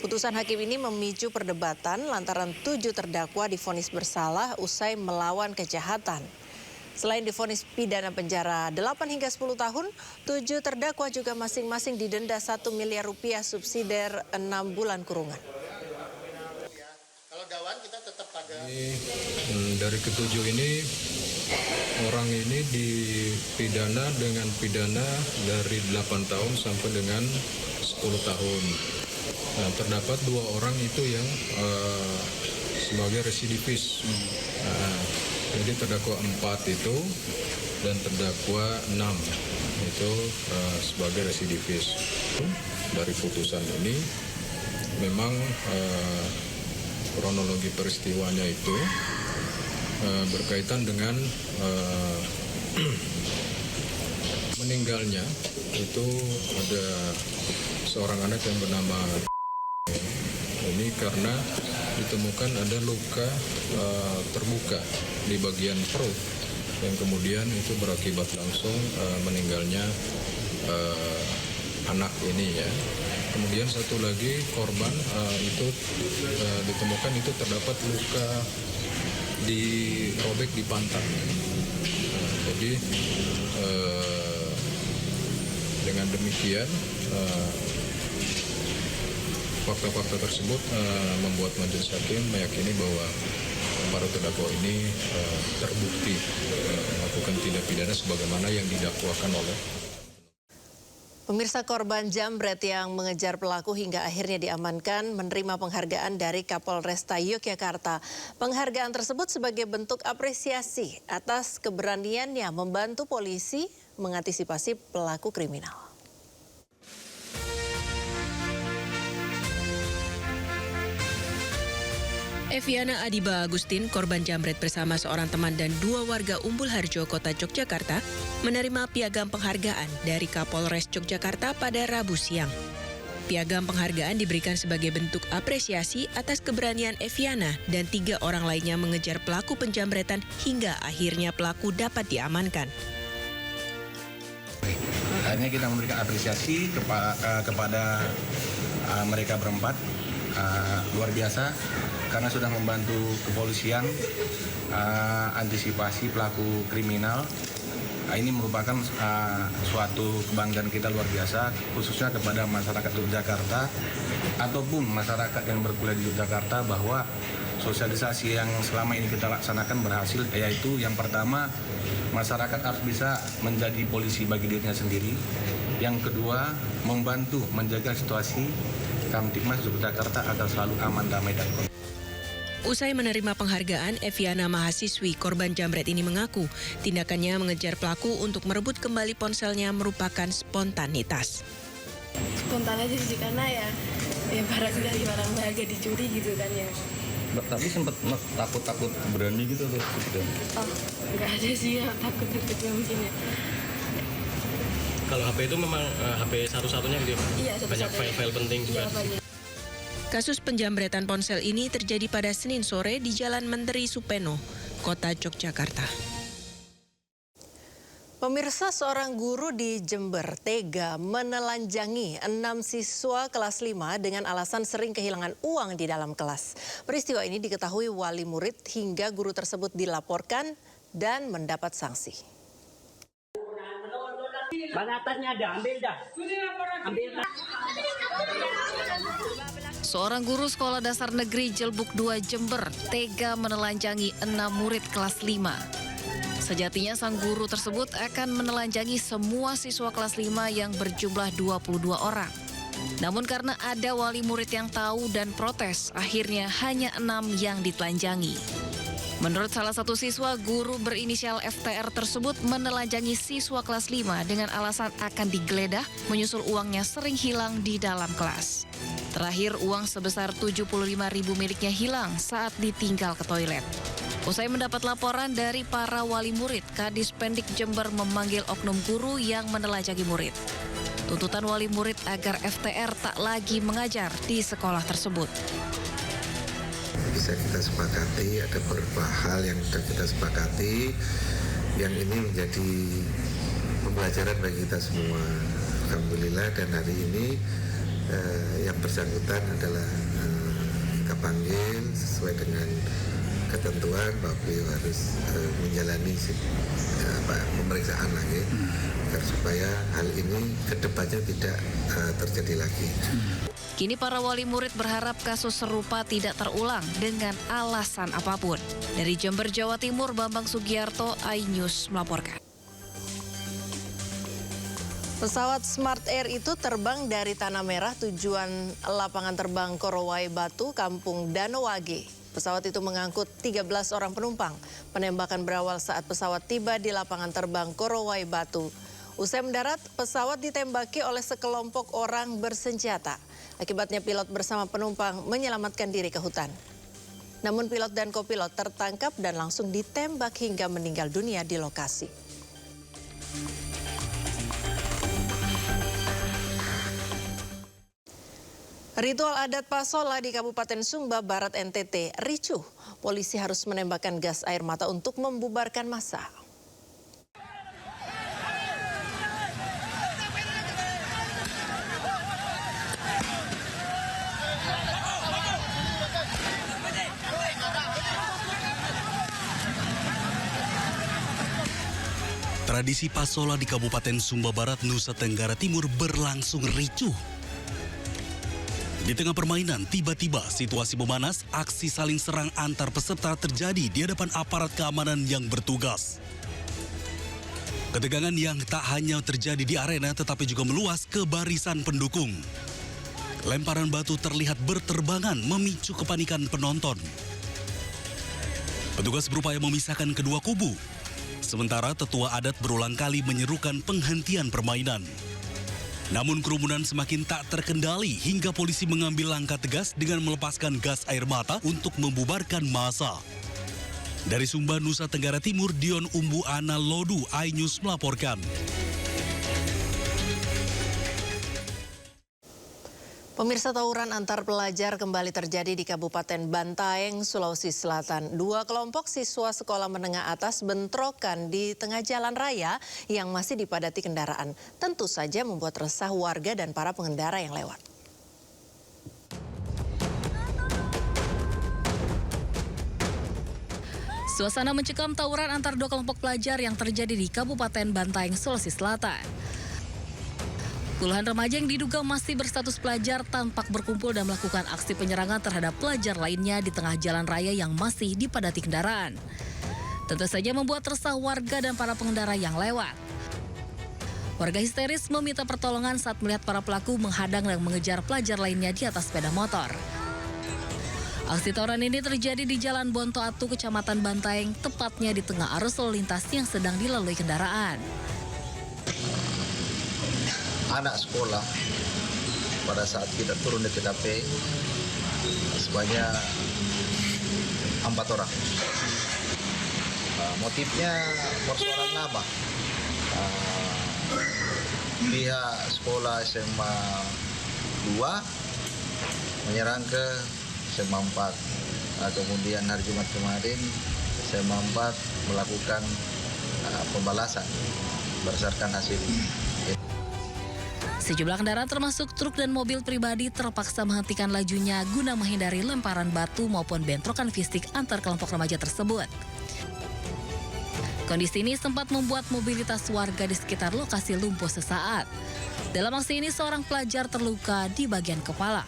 Putusan hakim ini memicu perdebatan lantaran 7 terdakwa divonis bersalah usai melawan kejahatan. Selain divonis pidana penjara 8 hingga 10 tahun, 7 terdakwa juga masing-masing didenda 1 miliar rupiah subsidiar 6 bulan kurungan. Dari ketujuh ini, orang ini dipidana dengan pidana dari 8 tahun sampai dengan 10 tahun. Nah, terdapat 2 orang itu yang sebagai residivis. Jadi terdakwa 4 itu dan terdakwa 6 itu sebagai residivis. Dari putusan ini memang kronologi peristiwanya itu berkaitan dengan meninggalnya itu ada seorang anak yang bernama ini karena ditemukan ada luka terbuka di bagian perut yang kemudian itu berakibat langsung meninggalnya anak ini ya. Kemudian satu lagi korban itu ditemukan itu terdapat luka dirobek di pantat. Jadi dengan demikian fakta-fakta tersebut membuat majelis hakim meyakini bahwa para terdakwa ini terbukti melakukan tindak pidana sebagaimana yang didakwakan oleh. Pemirsa, korban jambret yang mengejar pelaku hingga akhirnya diamankan menerima penghargaan dari Kapolresta Yogyakarta. Penghargaan tersebut sebagai bentuk apresiasi atas keberaniannya membantu polisi mengantisipasi pelaku kriminal. Eviana Adiba Agustin, korban jambret bersama seorang teman dan 2 warga Umbul Harjo, Kota Yogyakarta, menerima piagam penghargaan dari Kapolres Yogyakarta pada Rabu siang. Piagam penghargaan diberikan sebagai bentuk apresiasi atas keberanian Eviana dan 3 orang lainnya mengejar pelaku penjambretan hingga akhirnya pelaku dapat diamankan. Akhirnya kita memberikan apresiasi kepada mereka berempat, luar biasa karena sudah membantu kepolisian antisipasi pelaku kriminal. Ini merupakan suatu kebanggaan kita luar biasa, khususnya kepada masyarakat Yogyakarta ataupun masyarakat yang berkuliah di Yogyakarta, bahwa sosialisasi yang selama ini kita laksanakan berhasil, yaitu yang pertama, masyarakat harus bisa menjadi polisi bagi dirinya sendiri. Yang kedua, membantu menjaga situasi Kamtibmas Yogyakarta agar selalu aman, damai, dan kondusif. Usai menerima penghargaan, Eviana, mahasiswi korban jambret ini mengaku tindakannya mengejar pelaku untuk merebut kembali ponselnya merupakan spontanitas. Spontan aja sih, karena ya barang berharga dicuri gitu kan ya. Tapi sempat takut berani gitu tuh? Oh, nggak ada sih ya, takut-takutnya mungkin ya. Kalau HP itu memang HP satu-satunya gitu ya Pak? Iya, satu-satunya. Banyak file-file penting juga. Iya, banyak. Kasus penjambretan ponsel ini terjadi pada Senin sore di Jalan Menteri Supeno, Kota Yogyakarta. Pemirsa, seorang guru di Jember tega menelanjangi 6 siswa kelas 5 dengan alasan sering kehilangan uang di dalam kelas. Peristiwa ini diketahui wali murid hingga guru tersebut dilaporkan dan mendapat sanksi. Banatannya ada, ambil dah. Ambil dah. Seorang guru sekolah dasar negeri Jelbuk 2 Jember tega menelanjangi 6 murid kelas 5. Sejatinya sang guru tersebut akan menelanjangi semua siswa kelas 5 yang berjumlah 22 orang. Namun karena ada wali murid yang tahu dan protes, akhirnya hanya 6 yang ditelanjangi. Menurut salah satu siswa, guru berinisial FTR tersebut menelanjangi siswa kelas 5 dengan alasan akan digeledah menyusul uangnya sering hilang di dalam kelas. Terakhir, uang sebesar 75.000 miliknya hilang saat ditinggal ke toilet. Usai mendapat laporan dari para wali murid, Kadis Pendik Jember memanggil oknum guru yang menelanjangi murid. Tuntutan wali murid agar FTR tak lagi mengajar di sekolah tersebut. Bisa kita sepakati, ada beberapa hal yang sudah kita sepakati, yang ini menjadi pembelajaran bagi kita semua. Alhamdulillah, dan hari ini yang bersangkutan adalah kita panggil sesuai dengan ketentuan bahwa beliau harus menjalani pemeriksaan lagi agar supaya hal ini kedepannya tidak terjadi lagi. Kini para wali murid berharap kasus serupa tidak terulang dengan alasan apapun. Dari Jember, Jawa Timur, Bambang Sugiarto, iNews melaporkan. Pesawat Smart Air itu terbang dari Tanah Merah tujuan lapangan terbang Korowai Batu, Kampung Danowage. Pesawat itu mengangkut 13 orang penumpang. Penembakan berawal saat pesawat tiba di lapangan terbang Korowai Batu. Usai mendarat, pesawat ditembaki oleh sekelompok orang bersenjata. Akibatnya pilot bersama penumpang menyelamatkan diri ke hutan. Namun pilot dan kopilot tertangkap dan langsung ditembak hingga meninggal dunia di lokasi. Ritual adat Pasola di Kabupaten Sumba Barat NTT ricuh. Polisi harus menembakkan gas air mata untuk membubarkan massa. Tradisi Pasola di Kabupaten Sumba Barat, Nusa Tenggara Timur berlangsung ricuh. Di tengah permainan, tiba-tiba situasi memanas, aksi saling serang antar peserta terjadi di hadapan aparat keamanan yang bertugas. Ketegangan yang tak hanya terjadi di arena tetapi juga meluas ke barisan pendukung. Lemparan batu terlihat berterbangan memicu kepanikan penonton. Petugas berupaya memisahkan kedua kubu. Sementara tetua adat berulang kali menyerukan penghentian permainan. Namun kerumunan semakin tak terkendali hingga polisi mengambil langkah tegas dengan melepaskan gas air mata untuk membubarkan massa. Dari Sumba, Nusa Tenggara Timur, Dion Umbu Ana Lodu, iNews melaporkan. Pemirsa, tawuran antar pelajar kembali terjadi di Kabupaten Bantaeng, Sulawesi Selatan. Dua kelompok siswa sekolah menengah atas bentrokan di tengah jalan raya yang masih dipadati kendaraan. Tentu saja membuat resah warga dan para pengendara yang lewat. Suasana mencekam tawuran antar dua kelompok pelajar yang terjadi di Kabupaten Bantaeng, Sulawesi Selatan. Puluhan remaja yang diduga masih berstatus pelajar tampak berkumpul dan melakukan aksi penyerangan terhadap pelajar lainnya di tengah jalan raya yang masih dipadati kendaraan. Tentu saja membuat resah warga dan para pengendara yang lewat. Warga histeris meminta pertolongan saat melihat para pelaku menghadang dan mengejar pelajar lainnya di atas sepeda motor. Aksi tawuran ini terjadi di Jalan Bonto Atu, Kecamatan Bantaeng, tepatnya di tengah arus lalu lintas yang sedang dilalui kendaraan. Anak sekolah pada saat kita turun di TKP sebanyak 4 orang. Motifnya persoalan nama. Pihak sekolah SMA 2 menyerang ke SMA 4. Kemudian hari Jumat kemarin SMA 4 melakukan pembalasan berdasarkan hasil ini. Sejumlah kendaraan termasuk truk dan mobil pribadi terpaksa menghentikan lajunya guna menghindari lemparan batu maupun bentrokan fisik antar kelompok remaja tersebut. Kondisi ini sempat membuat mobilitas warga di sekitar lokasi lumpuh sesaat. Dalam aksi ini seorang pelajar terluka di bagian kepala.